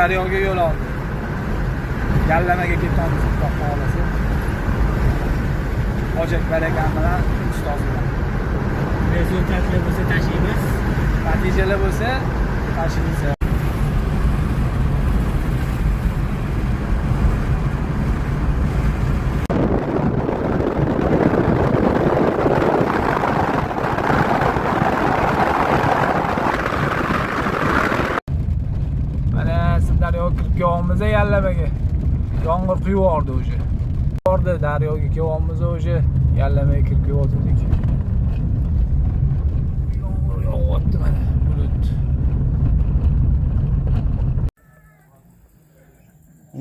Sirdaryoga yo'l oldi. Yallamaga ketamiz, Xudo xolasa. Hojiakbar akam bilan ustoz bilan. Rezultatli bo'lsa tashlaymiz. Natijali bo'lsa tashlaymiz. Mana Sirdaryo kirib kelyapmiz Yallamaga. Yomg'ir quyib yubordi o'sha. Bordi daryoga kelyapmiz o'sha. Yallamaga kirib kelyaptik. Yomg'ir yog'yapti mana bulut.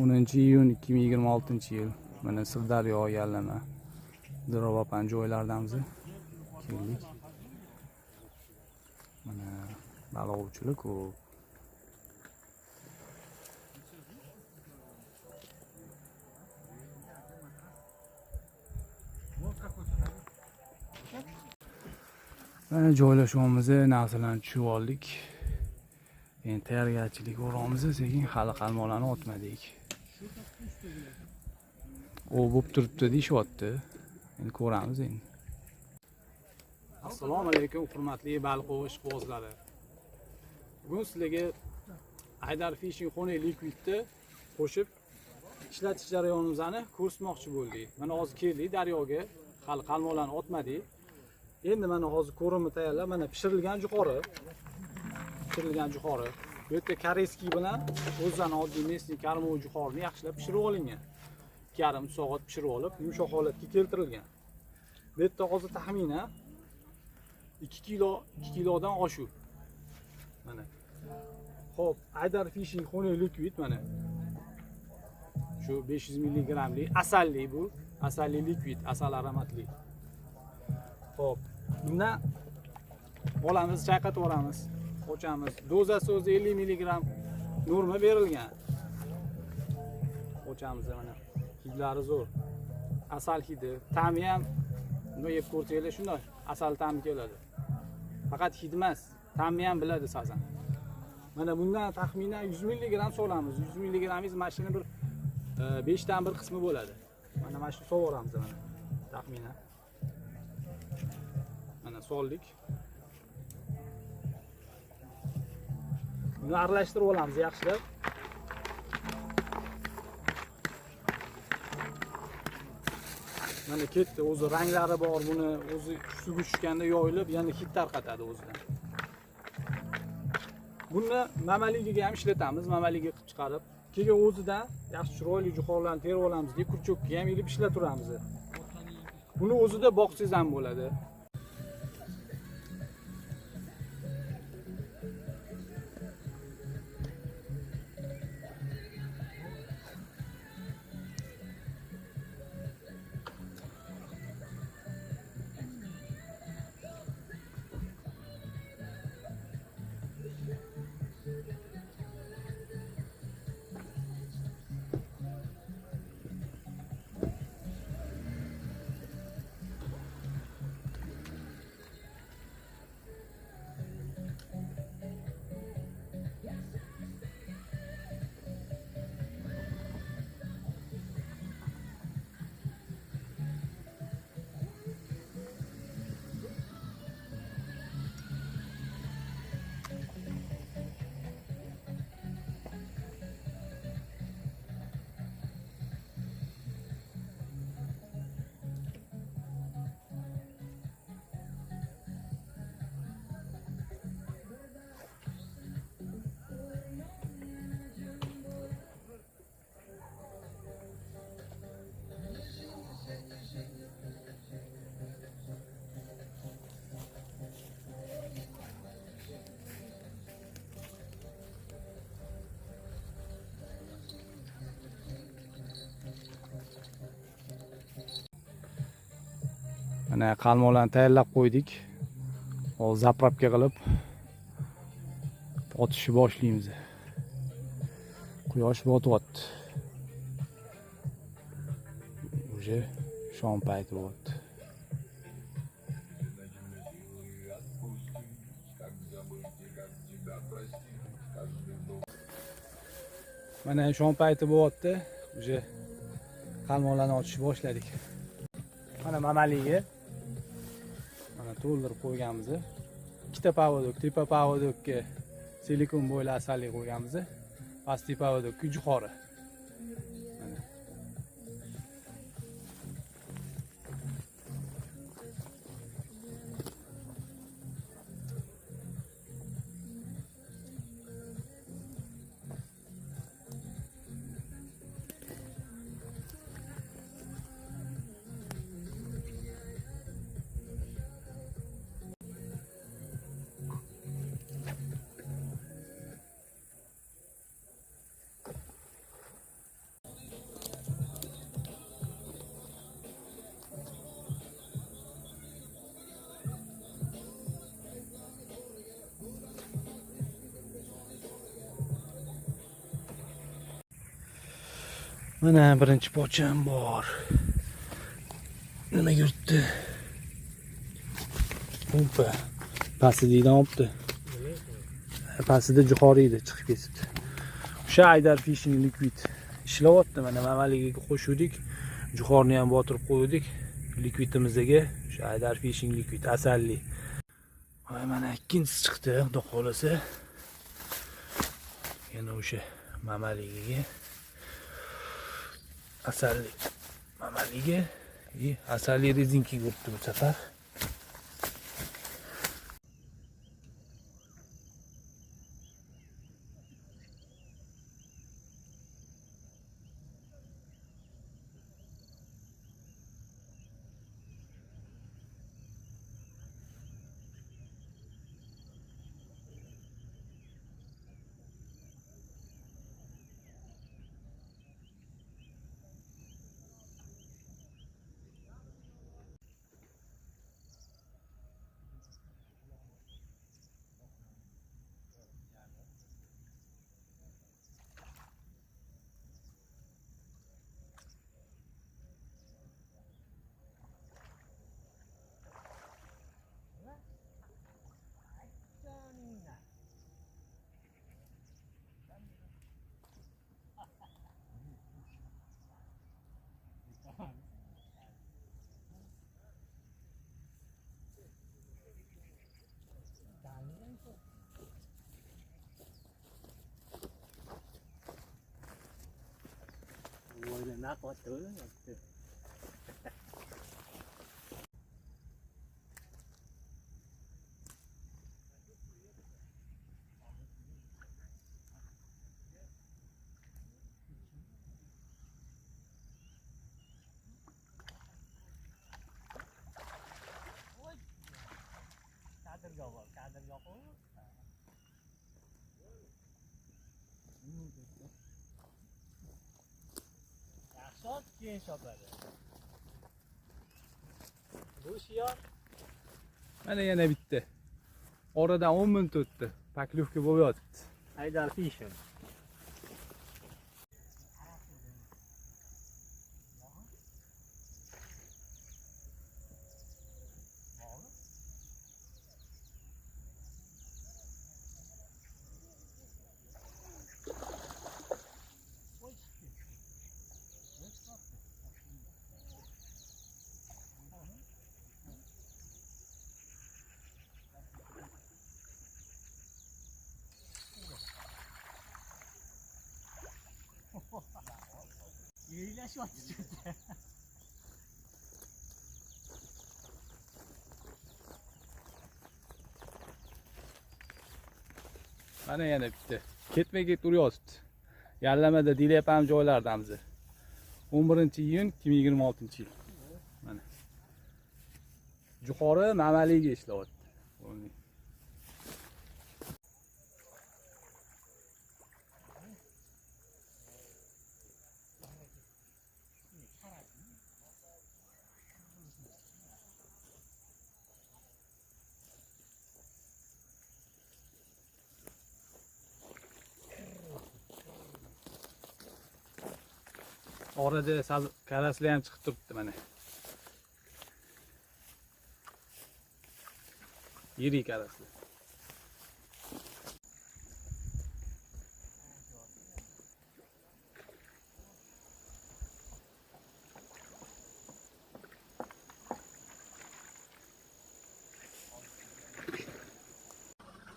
10-iyun 2026-yil. Mana Sirdaryo Yallama. Dirobapan joylardamiz. Keldik. Mana balovchilik u. Mana joylashuvimiz narsalarni tushib oldik. Endi tayyorgarchilik o'ramiz, sekin hali qalmoqlarni otmadik. O bo'lib turibdi deyishyapti. Endi ko'ramiz endi. Assalomu alaykum hurmatli baliq ishqibozlari. Bugun sizlarga Haydar Fishing Honey Liquidni qo'shib ishlatish jarayonimizni ko'rsatmoqchi bo'ldik. Mana hozir keldik daryoga, hali qalmoqlarni otmadik. Endi mana hozir ko'rimni tayyorlab, mana pishirilgan jo'xori. Bu yerda koreyskiy bilan o'zdan oddiy mesli karmov jo'xorini yaxshilab pishirib olingan. 2,5 soat pishirib olib, yumshoq holatga keltirilgan. Bu yerda hozir taxminan 2 kilodan oshuv. Mana. Xo'p, Haydar Fishing Honey Liquid mana. Shu 500 mg lik asalli bu, asalli liquid, asal aromatli. Xo'p, bundan olamiz, chayqatib olamiz, ochamiz. Dozasi o'zi 50 mg norma berilgan. Ochamiz mana. Hidlari zo'r. Asal hidi, ta'mi ham buni yeb ko'rsanglar shunday, asal ta'mi keladi. Faqat hid emas, ta'mi ham biladi sazan. Mana bundan taxminan 100 mg solamiz. 100 mg mashina bir 5 dan bir qismi bo'ladi. Mana mana shu sovoramiz mana. Taxminan. Mana soldik. Buni aralashtirib olamiz yaxshilab. Mana ketdi, o'zi ranglari bor, buni o'zi suvga tushganda yoyilib, yana hid tarqatadi o'zidan. Buni mamaligiga ham ishlatamiz, mamaligiga qilib chiqarib, keyin o'zidan yaxshi chiroyli jo'xorilarni terib olamiz deb kurchokka ham ilib ishlaturamiz. Buni o'zida boqsangiz ham bo'ladi. Mana qalmoqlarni tayyorlab qo'ydik. Hozir zapravka qilib otishni boshlaymiz. Quyosh botyapti. Уже shom payti bo'ldi. Mana shom payti bo'lyapti. Уже qalmoqlarni ochishni boshladik. Mana mamaligi. Mana to'ldirib qo'yganmiz. Ikkita pavodok, tepa pavodokka silikon bo'yli asalli qo'yganmiz. Pastki pavodokka jo'xori. Mana. Mana birinchi pocham bor. Nima yurtdi? Umpa. Pastidan olibdi. Pastida jo'xori edi, chiqib ketibdi. O'sha Aydar Fishing Liquid ishlayapti. Mana mamaligiga qo'shuvdik. Jo'xorini ham botirib qo'ydik. Liquidimizga o'sha Aydar Fishing Liquid asalli. Voy, mana ikkinchisi chiqdi, xudo xolasa. Yana o'sha mamaligiga asalli mamaliga asalli rezinkiga uribdi bu safar. Nó có chữ. Keyin chopadi. Bu shiyor. Mana yana bitta. Oradan 10 minut o'tdi. Taklifga bo'lyapti. Aydar Fishing. Yeylashyapti. Mana yana bitta. Ketma-ket uryapti. Yallamada Dilep ham joylardamiz. 11-iyun 2026-yil. Mana. Jo'xori mamaliga ishlayapti. Orada karaslar ham chiqib turibdi mana. Yirik karaslar.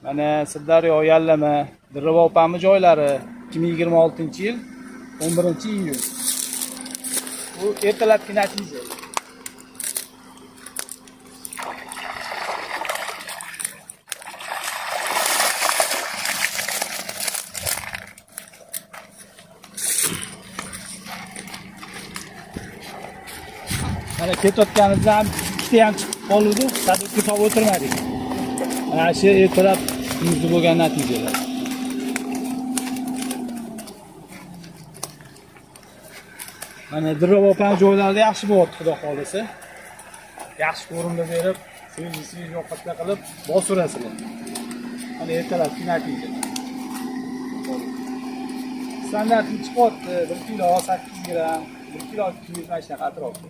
Mana Sirdaryo Yallama Dirrabo opamni joylari 2026-yil 11-iyul. Bu ertalabki natija. Mana ketayotganimizda ham ikkita ham chiqib qoldi, tadbirga topib o'tirmadik. Mana shu ertalab yuzda bo'lgan natijalar. Mana Dirrabo opam joylarida yaxshi bo'lyapti, xudo xolisa. Yaxshi ko'rinma berib, suyunchi yo'qotla qilib bosurasizlar. Mana ertalabki natija. Standartni chiqyapti, 1 kilo 8 gram, 1 kilo 200 shunday atrofida.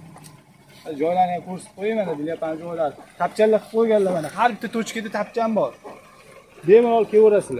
Joylarni ham ko'rsatib qo'yaman, bilyapman joylar. Tapchanlar qilib qo'yganlar mana. Har bitta tochkada tapchan bor. Bemalol kelaverasizlar.